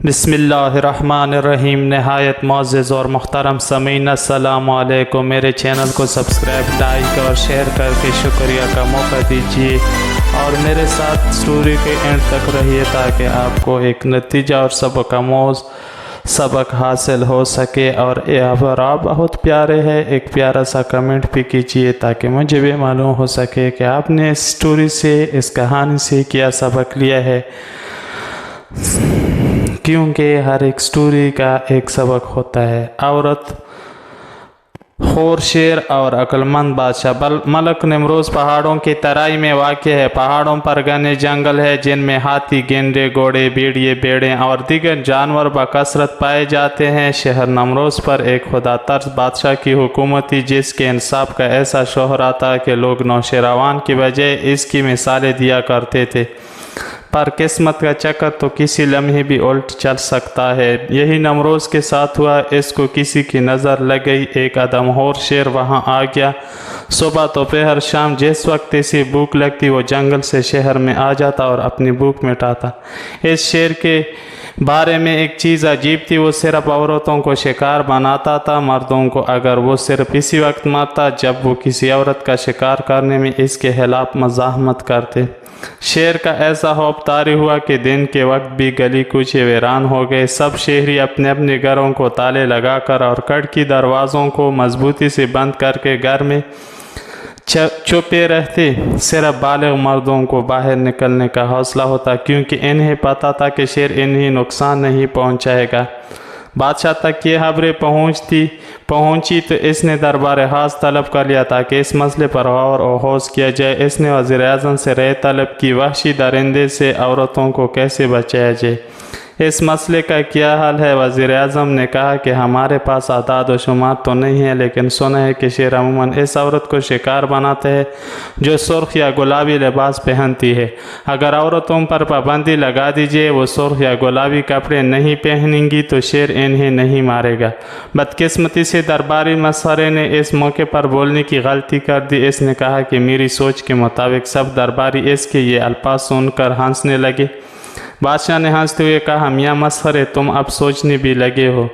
بسم اللہ الرحمن الرحیم۔ نہایت معزز اور محترم سامعین، السلام علیکم۔ میرے چینل کو سبسکرائب، لائک اور شیئر کر کے شکریہ کا موقع دیجیے اور میرے ساتھ سٹوری کے اینڈ تک رہیے تاکہ آپ کو ایک نتیجہ اور سبق آموز سبق حاصل ہو سکے۔ اور اگر آپ بہت پیارے ہیں، ایک پیارا سا کمنٹ بھی کیجیے تاکہ مجھے بھی معلوم ہو سکے کہ آپ نے اس سٹوری سے، اس کہانی سے کیا سبق لیا ہے، کیونکہ ہر ایک سٹوری کا ایک سبق ہوتا ہے۔ عورت، خور شیر اور عقل مند بادشاہ۔ ملک نمروز پہاڑوں کی ترائی میں واقع ہے۔ پہاڑوں پر گھنے جنگل ہے جن میں ہاتھی، گینڈے، گھوڑے، بھیڑیے، بھیڑیں اور دیگر جانور بکثرت پائے جاتے ہیں۔ شہر نمروز پر ایک خدا ترس بادشاہ کی حکومت تھی جس کے انصاف کا ایسا شوہر آتا کہ لوگ نوشیروان کی بجائے اس کی مثالیں دیا کرتے تھے، پر قسمت کا چکر تو کسی لمحے بھی الٹ چل سکتا ہے۔ یہی نمروز کے ساتھ ہوا۔ اس کو کسی کی نظر لگ گئی۔ ایک ادمخور شیر وہاں آ گیا۔ صبح، دوپہر، شام جس وقت اسے بھوک لگتی وہ جنگل سے شہر میں آ جاتا اور اپنی بھوک مٹاتا۔ اس شیر کے بارے میں ایک چیز عجیب تھی، وہ صرف عورتوں کو شکار بناتا تھا، مردوں کو اگر وہ صرف اسی وقت مارتا جب وہ کسی عورت کا شکار کرنے میں اس کے خلاف مزاحمت کرتے۔ شیر کا ایسا خوف طاری ہوا کہ دن کے وقت بھی گلی کوچے ویران ہو گئے۔ سب شہری اپنے اپنے گھروں کو تالے لگا کر اور کھڑکی دروازوں کو مضبوطی سے بند کر کے گھر میں چھپے رہتے۔ صرف بالغ مردوں کو باہر نکلنے کا حوصلہ ہوتا کیونکہ انہیں پتہ تھا کہ شیر انہیں نقصان نہیں پہنچائے گا۔ بادشاہ تک یہ خبریں پہنچی تو اس نے دربار خاص طلب کر لیا تاکہ اس مسئلے پر غور و خوض کیا جائے۔ اس نے وزیر اعظم سے رائے طلب کی، وحشی درندے سے عورتوں کو کیسے بچایا جائے، اس مسئلے کا کیا حل ہے؟ وزیر اعظم نے کہا کہ ہمارے پاس اعداد و شمار تو نہیں ہے، لیکن سنا ہے کہ شیر عموماً اس عورت کو شکار بناتا ہے جو سرخ یا گلابی لباس پہنتی ہے۔ اگر عورتوں پر پابندی لگا دیجیے، وہ سرخ یا گلابی کپڑے نہیں پہنیں گی تو شیر انہیں نہیں مارے گا۔ بدقسمتی سے درباری مسخرے نے اس موقع پر بولنے کی غلطی کر دی۔ اس نے کہا کہ میری سوچ کے مطابق سب درباری اس کے یہ الفاظ سن کر ہنسنے لگے۔ بادشاہ نے ہنستے ہوئے کہا، میاں مسخرے، تم اب سوچنے بھی لگے ہو؟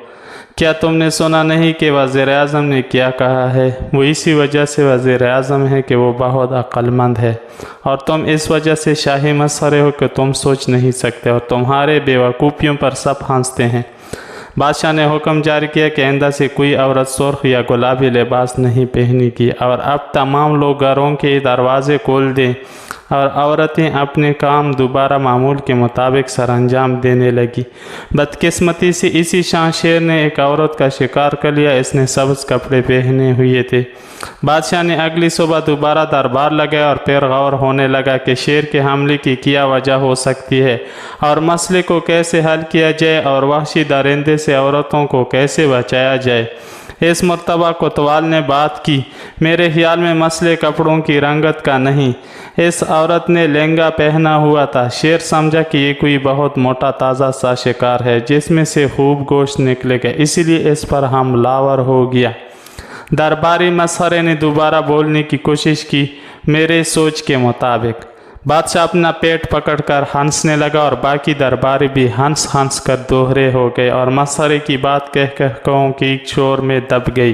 کیا تم نے سنا نہیں کہ وزیر اعظم نے کیا کہا ہے؟ وہ اسی وجہ سے وزیر اعظم ہے کہ وہ بہت عقل مند ہے، اور تم اس وجہ سے شاہی مسخرے ہو کہ تم سوچ نہیں سکتے اور تمہارے بیوقوفیوں پر سب ہنستے ہیں۔ بادشاہ نے حکم جاری کیا کہ آئندہ سے کوئی عورت سرخ یا گلابی لباس نہیں پہنے گی، اور اب تمام لوگ گھروں کے دروازے کھول دیں، اور عورتیں اپنے کام دوبارہ معمول کے مطابق سر انجام دینے لگی۔ بدقسمتی سے اسی شان شیر نے ایک عورت کا شکار کر لیا۔ اس نے سبز کپڑے پہنے ہوئے تھے۔ بادشاہ نے اگلی صبح دوبارہ دربار لگایا اور پھر غور ہونے لگا کہ شیر کے حملے کی کیا وجہ ہو سکتی ہے اور مسئلے کو کیسے حل کیا جائے اور وحشی درندے سے عورتوں کو کیسے بچایا جائے۔ اس مرتبہ کوتوال نے بات کی، میرے خیال میں مسئلے کپڑوں کی رنگت کا نہیں، اس عورت نے لہنگا پہنا ہوا تھا۔ شیر سمجھا کہ یہ کوئی بہت موٹا تازہ سا شکار ہے جس میں سے خوب گوشت نکلے گا، اسی لیے اس پر حملہ آور ہو گیا۔ درباری مسخرے نے دوبارہ بولنے کی کوشش کی، میرے سوچ کے مطابق۔ بادشاہ اپنا پیٹ پکڑ کر ہنسنے لگا اور باقی درباری بھی ہنس ہنس کر دوہرے ہو گئے اور مسخرے کی بات کہہ کی شور میں دب گئی۔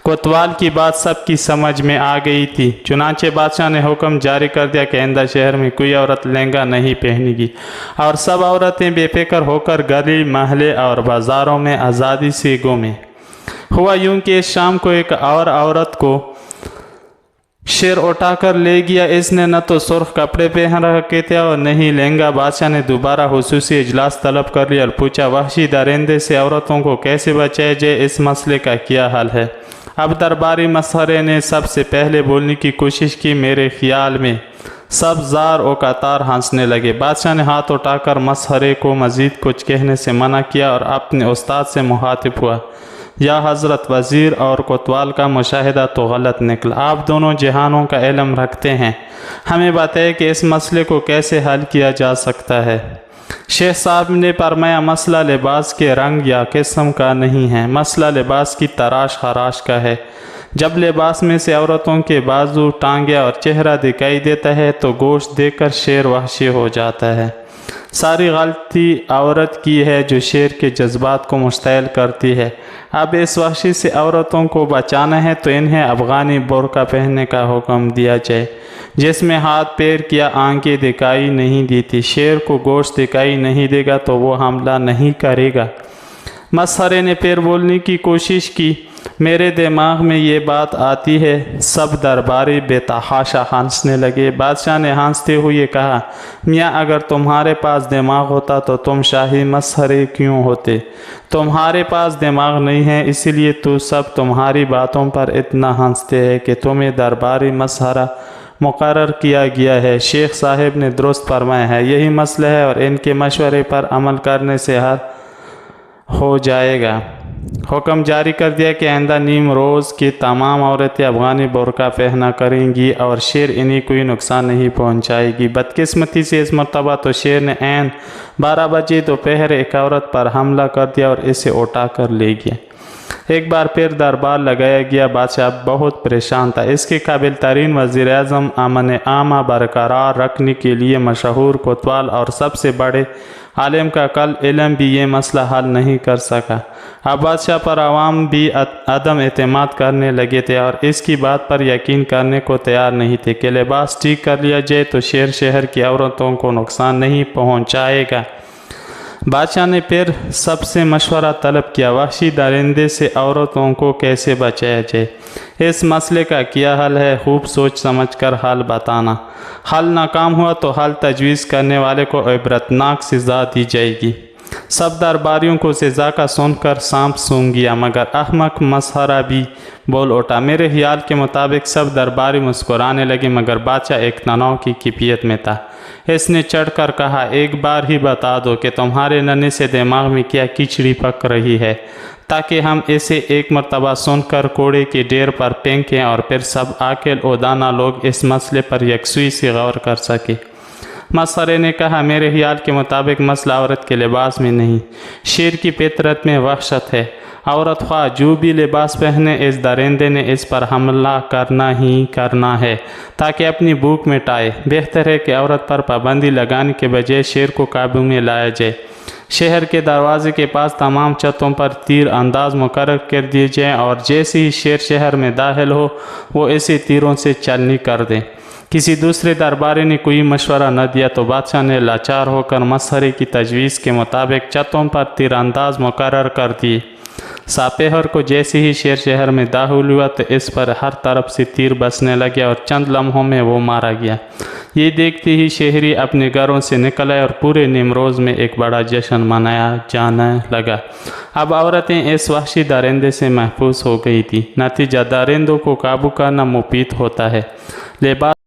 کوتوال کی بات سب کی سمجھ میں آ گئی تھی، چنانچہ بادشاہ نے حکم جاری کر دیا کہ آئندہ شہر میں کوئی عورت لہنگا نہیں پہنے گی اور سب عورتیں بے فکر ہو کر گلی، محلے اور بازاروں میں آزادی سے گھومیں۔ ہوا یوں کہ اس شام کو ایک اور عورت کو شیر اٹھا کر لے گیا۔ اس نے نہ تو سرخ کپڑے پہن رکھے تھے اور نہ ہی لہنگا۔ بادشاہ نے دوبارہ خصوصی اجلاس طلب کر لیا اور پوچھا، وحشی درندے سے عورتوں کو کیسے بچایا جائے، اس مسئلے کا کیا حل ہے؟ اب درباری مسخرے نے سب سے پہلے بولنے کی کوشش کی، میرے خیال میں۔ سب زار و قطار ہنسنے لگے۔ بادشاہ نے ہاتھ اٹھا کر مسخرے کو مزید کچھ کہنے سے منع کیا اور اپنے استاد سے مخاطب ہوا، یا حضرت وزیر اور کوتوال کا مشاہدہ تو غلط نکلا، آپ دونوں جہانوں کا علم رکھتے ہیں، ہمیں بتائیں کہ اس مسئلے کو کیسے حل کیا جا سکتا ہے۔ شیخ صاحب نے فرمایا، مسئلہ لباس کے رنگ یا قسم کا نہیں ہے، مسئلہ لباس کی تراش خراش کا ہے۔ جب لباس میں سے عورتوں کے بازو، ٹانگیں اور چہرہ دکھائی دیتا ہے تو گوشت دیکھ کر شیر وحشی ہو جاتا ہے۔ ساری غلطی عورت کی ہے جو شیر کے جذبات کو مشتعل کرتی ہے۔ اب اس وحشی سے عورتوں کو بچانا ہے تو انہیں افغانی برقع پہننے کا حکم دیا جائے، جس میں ہاتھ پیر کیا آنکھیں دکھائی نہیں دیتی۔ شیر کو گوشت دکھائی نہیں دے گا تو وہ حملہ نہیں کرے گا۔ مسخرے نے پھر بولنے کی کوشش کی، میرے دماغ میں یہ بات آتی ہے۔ سب درباری بے تحاشا ہنسنے لگے۔ بادشاہ نے ہنستے ہوئے کہا، میاں اگر تمہارے پاس دماغ ہوتا تو تم شاہی مسخرے کیوں ہوتے؟ تمہارے پاس دماغ نہیں ہے، اسی لیے تو سب تمہاری باتوں پر اتنا ہنستے ہیں کہ تمہیں درباری مسخرہ مقرر کیا گیا ہے۔ شیخ صاحب نے درست فرمایا ہے، یہی مسئلہ ہے اور ان کے مشورے پر عمل کرنے سے حل ہو جائے گا۔ حکم جاری کر دیا کہ آئندہ نیم روز کی تمام عورتیں افغانی برقع پہنا کریں گی اور شیر انہیں کوئی نقصان نہیں پہنچائے گی۔ بدقسمتی سے اس مرتبہ تو شیر نے عین 12 بجے دوپہر ایک عورت پر حملہ کر دیا اور اسے اٹھا کر لے گیا۔ ایک بار پھر دربار لگایا گیا۔ بادشاہ بہت پریشان تھا۔ اس کے قابل ترین وزیر اعظم امن عامہ برقرار رکھنے کے لیے مشہور کوتوال اور سب سے بڑے عالم کا کل علم بھی یہ مسئلہ حل نہیں کر سکا۔ اب بادشاہ پر عوام بھی عدم اعتماد کرنے لگے تھے اور اس کی بات پر یقین کرنے کو تیار نہیں تھے کہ لباس ٹھیک کر لیا جائے تو شیر شہر کی عورتوں کو نقصان نہیں پہنچائے گا۔ بادشاہ نے پھر سب سے مشورہ طلب کیا، وحشی درندے سے عورتوں کو کیسے بچایا جائے؟ اس مسئلے کا کیا حل ہے؟ خوب سوچ سمجھ کر حل بتانا۔ حل ناکام ہوا تو حل تجویز کرنے والے کو عبرتناک سزا دی جائے گی۔ سب درباریوں کو سزا کا سن کر سانپ سونگ گیا، مگر احمق مسخرہ بھی بول اٹھا، میرے خیال کے مطابق۔ سب درباری مسکرانے لگے مگر بادشاہ ایک تناؤ کی کیفیت میں تھا۔ اس نے چڑھ کر کہا، ایک بار ہی بتا دو کہ تمہارے ننھے سے دماغ میں کیا کھچڑی پک رہی ہے، تاکہ ہم اسے ایک مرتبہ سن کر کوڑے کے ڈھیر پر پھینکیں اور پھر سب عاقل و دانا لوگ اس مسئلے پر یکسوئی سے غور کر سکیں۔ مسخرے نے کہا، میرے خیال کے مطابق مسئلہ عورت کے لباس میں نہیں، شیر کی فطرت میں وحشت ہے۔ عورت خواہ جو بھی لباس پہنے، اس درندے نے اس پر حملہ کرنا ہی کرنا ہے تاکہ اپنی بھوک مٹائے۔ بہتر ہے کہ عورت پر پابندی لگانے کے بجائے شیر کو قابو میں لایا جائے۔ شہر کے دروازے کے پاس تمام چھتوں پر تیر انداز مقرر کر دیے جائیں اور جیسے ہی شیر شہر میں داخل ہو وہ اسے تیروں سے چلنی کر دیں۔ کسی دوسرے درباری نے کوئی مشورہ نہ دیا تو بادشاہ نے لاچار ہو کر مسخرے کی تجویز کے مطابق چھتوں پر تیر انداز مقرر کر دیے۔ ساپہر کو جیسے ہی شیر شہر میں داخل ہوا تو اس پر ہر طرف سے تیر بسنے لگے اور چند لمحوں میں وہ مارا گیا۔ یہ دیکھتے ہی شہری اپنے گھروں سے نکل آئے اور پورے نیمروز میں ایک بڑا جشن منایا جانے لگا۔ اب عورتیں اس وحشی درندے سے محفوظ ہو گئی تھیں۔ نتیجہ، درندوں کو قابو کرنا مفید ہوتا ہے۔ لباس